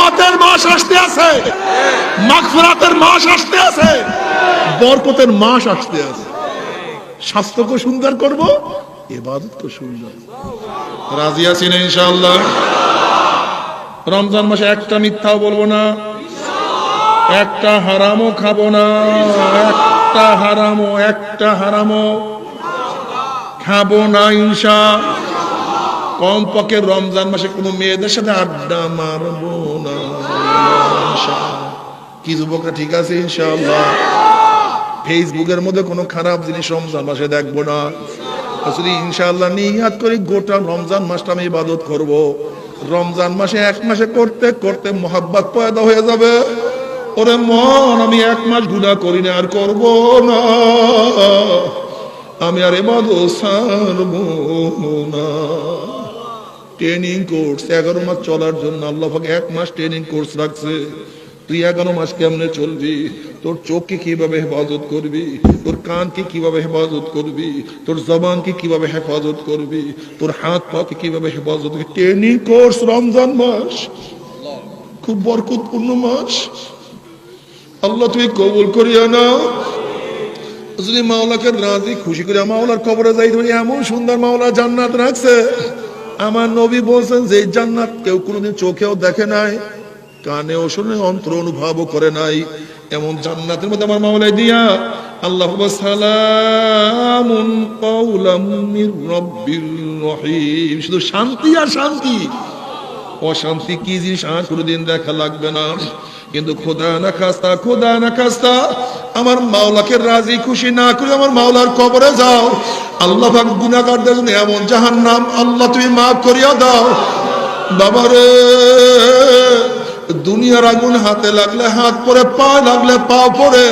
রহমতের মাস আসতে আছে, মাগফিরাতের মাস আসতে আছে, বরকতের মাস আসতে আছে। স্বাস্থ্যকে সুন্দর করব, ইবাদতকে সুন্দর। রাজি আছেন ইনশাআল্লাহ? রমজান মাসে একটা মিথ্যাও বলবো না, একটা হারামও খাবো না, একটা হারামও খাবো না ইনশাআল্লাহ। কমপক্ষে রমজান মাসে কোনো মেয়েদের সাথে আড্ডা মারবো না ইনশাআল্লাহ। কি যুবকরা ঠিক আছে ইনশাআল্লাহ? ফেসবুকের মধ্যে কোনো খারাপ জিনিস রমজান মাসে দেখবো না। যদি ইনশাআল্লাহ নিয়াত করি গোটা রমজান মাসটা আমি ইবাদত করব, রমজান মাসে এক মাসে করতে করতে মোহাব্বত পয়দা হয়ে যাবে। ওরে মন, আমি এক মাস গুনাহ করি না, আর করব না, আমি আর ইবাদত ছাড়বো না। ট্রেনিং কোর্স 11 মাস চলার জন্য আল্লাহ পাক 1 মাস ট্রেনিং কোর্স রাখছে। তুই 11 মাস কেমনে চলবি? তোর চোখকে কিভাবে হেফাজত করবি, তোর কানকে কিভাবে হেফাজত করবি, তোর জবানকে কিভাবে হেফাজত করবি, তোর হাত পাকে কিভাবে হেফাজত করবি। ট্রেনিং কোর্স রমজান মাস খুব বরকতপূর্ণ মাস। আল্লাহ তুই কবুল করিয়া নাও। যদি মাওলাকে রাজি খুশি করে মাওলার কবরে যাই, এমন সুন্দর মাওলা জান্নাত রাখছে। আমার নবী বলছেন যে জান্নাত কেউ কোনোদিন চোখেও দেখে নাই, কানেও শুনে, অন্তর অনুভবও করে নাই, এমন জান্নাতের মধ্যে আমার মাওলাই দিয়া আল্লাহ সালামুন কাওলাম মির রাব্বির রহিম। শুধু শান্তি আর শান্তি, অশান্তি কি জিনিস আর কোনোদিন দেখা লাগবে না। কিন্তু খোদা না খাস্তা আমার মাওলাকে রাজি খুশি না করে আমার মাওলার কবরে যাও, আল্লাহ পাক গুনাহগারদের জন্য এমন জাহান্নাম আল্লাহ তুমি মাফ করিয়া দাও। বাবারে, দুনিয়ার আগুন হাতে লাগলে হাত পরে, পা লাগলে পা পরে,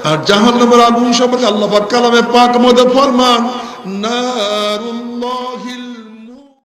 আর জাহান্নামের আগুন সম্পর্কে আল্লাহ পাক কালামে পাক মধ্যে ফরমান নারুল্লাহিল